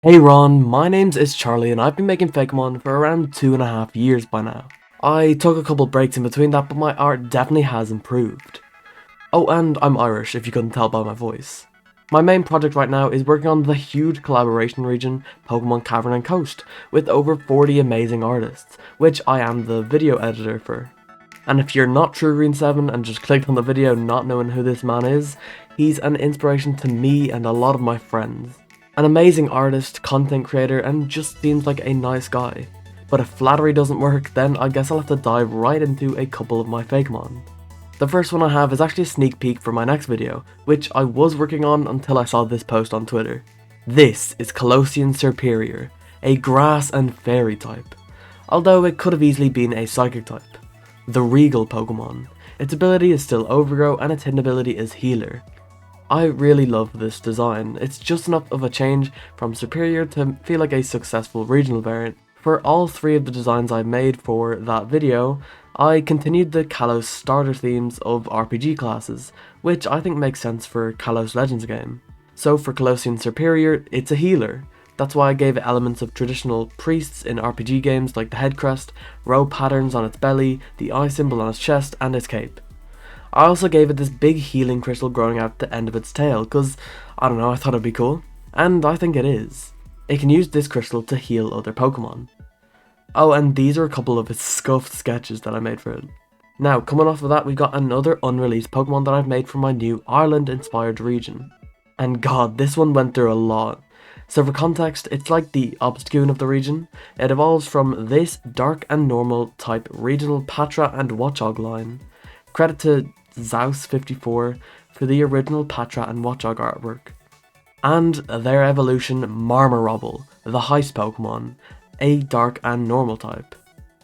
Hey Ron, my name's Charlie and I've been making Fakemon for around 2.5 years by now. I took a couple breaks in between that, but my art definitely has improved. Oh, and I'm Irish if you couldn't tell by my voice. My main project right now is working on the huge collaboration region Pokemon Cavern and Coast with over 40 amazing artists, which I am the video editor for. And if you're not Truegreen7 and just clicked on the video not knowing who this man is, he's an inspiration to me and a lot of my friends. An amazing artist, content creator, and just seems like a nice guy. But if flattery doesn't work, then I guess I'll have to dive right into a couple of my Fakemon. The first one I have is actually a sneak peek for my next video, which I was working on until I saw this post on Twitter. This is Colossian Superior, a grass and fairy type, although it could have easily been a psychic type. The Regal Pokemon. Its ability is still Overgrow and its hidden ability is Healer. I really love this design. It's just enough of a change from Superior to feel like a successful regional variant. For all three of the designs I made for that video, I continued the Kalos starter themes of RPG classes, which I think makes sense for Kalos Legends game. So for Colossian Superior, it's a healer. That's why I gave it elements of traditional priests in RPG games like the head crest, row patterns on its belly, the eye symbol on its chest, and its cape. I also gave it this big healing crystal growing out the end of its tail, cause, I don't know, I thought it'd be cool. And I think it is. It can use this crystal to heal other Pokemon. Oh, and these are a couple of its scuffed sketches that I made for it. Now, coming off of that, we've got another unreleased Pokemon that I've made for my new Ireland-inspired region. And god, this one went through a lot. So for context, it's like the Obstagoon of the region. It evolves from this dark and normal type regional Patra and Watchog line. Credit to Zeus54 for the original Patra and Watchog artwork. And their evolution Marmarobble, the Heist Pokemon, a dark and normal type.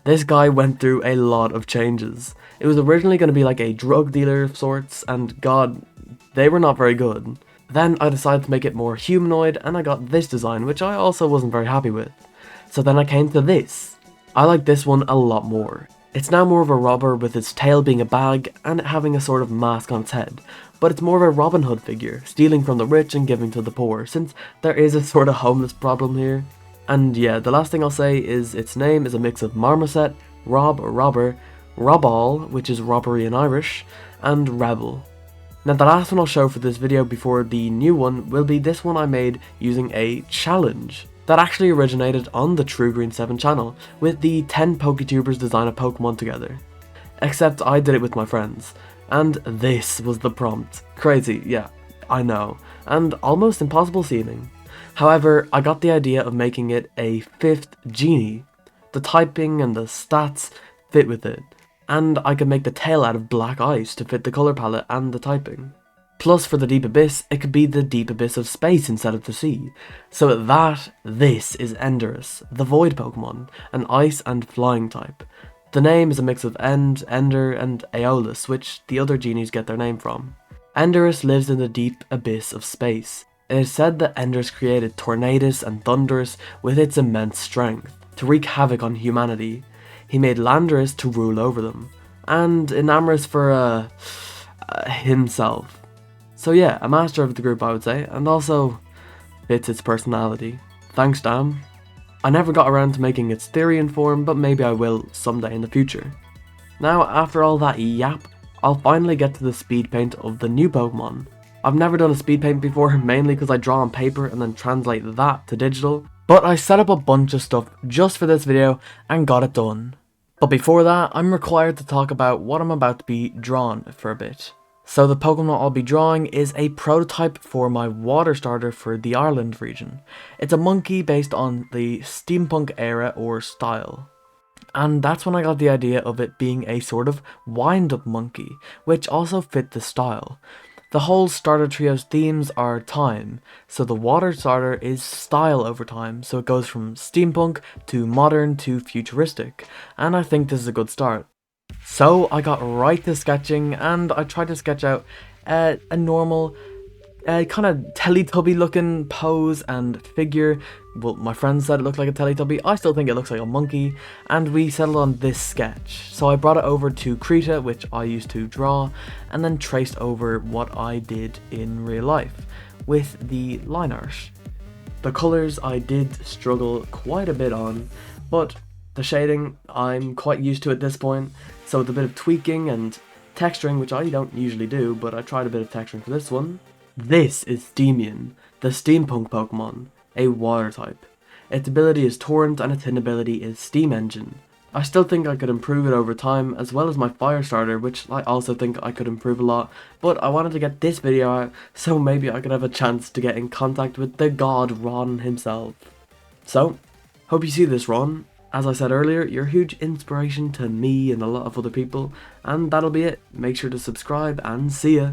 This guy went through a lot of changes. It was originally going to be like a drug dealer of sorts, and god, they were not very good. Then I decided to make it more humanoid and I got this design, which I also wasn't very happy with. So then I came to this. I like this one a lot more. It's now more of a robber with its tail being a bag and it having a sort of mask on its head, but it's more of a Robin Hood figure, stealing from the rich and giving to the poor, since there is a sort of homeless problem here. And yeah, the last thing I'll say is its name is a mix of Marmoset, Rob or Robber, Roball, which is robbery in Irish, and Rebel. Now the last one I'll show for this video before the new one will be this one I made using a challenge that actually originated on the Truegreen7 channel, with the 10 PokeTubers design a Pokemon together. Except I did it with my friends, and this was the prompt. Crazy, yeah, I know, and almost impossible seeming. However, I got the idea of making it a 5th genie. The typing and the stats fit with it, and I could make the tail out of black ice to fit the colour palette and the typing. Plus, for the Deep Abyss, it could be the Deep Abyss of space instead of the sea. So at that, this is Endurus, the Void Pokemon, an ice and flying type. The name is a mix of End, Ender, and Aeolus, which the other genies get their name from. Endurus lives in the Deep Abyss of space. It is said that Endurus created Tornadus and Thunderous with its immense strength, to wreak havoc on humanity. He made Landorus to rule over them, and Enamorus for, himself. So yeah, a master of the group I would say, and also fits its personality. Thanks Dan. I never got around to making its Therian form, but maybe I will someday in the future. Now after all that yap, I'll finally get to the speed paint of the new Pokemon. I've never done a speed paint before, mainly because I draw on paper and then translate that to digital, but I set up a bunch of stuff just for this video and got it done. But before that, I'm required to talk about what I'm about to be drawn for a bit. So the Pokemon I'll be drawing is a prototype for my water starter for the Ireland region. It's a monkey based on the steampunk era or style. And that's when I got the idea of it being a sort of wind-up monkey, which also fit the style. The whole starter trio's themes are time, so the water starter is style over time, so it goes from steampunk to modern to futuristic, and I think this is a good start. So I got right to sketching and I tried to sketch out a normal kind of Teletubby looking pose and figure. Well, my friends said it looked like a Teletubby, I still think it looks like a monkey, and we settled on this sketch. So I brought it over to Krita, which I used to draw, and then traced over what I did in real life with the line art. The colours I did struggle quite a bit on, but the shading I'm quite used to at this point, so with a bit of tweaking and texturing, which I don't usually do, but I tried a bit of texturing for this one. This is Steamian, the steampunk Pokemon, a water type. Its ability is Torrent and its inability is Steam Engine. I still think I could improve it over time, as well as my fire starter, which I also think I could improve a lot, but I wanted to get this video out so maybe I could have a chance to get in contact with the god Ron himself. So, hope you see this, Ron. As I said earlier, you're a huge inspiration to me and a lot of other people, and that'll be it. Make sure to subscribe and see ya.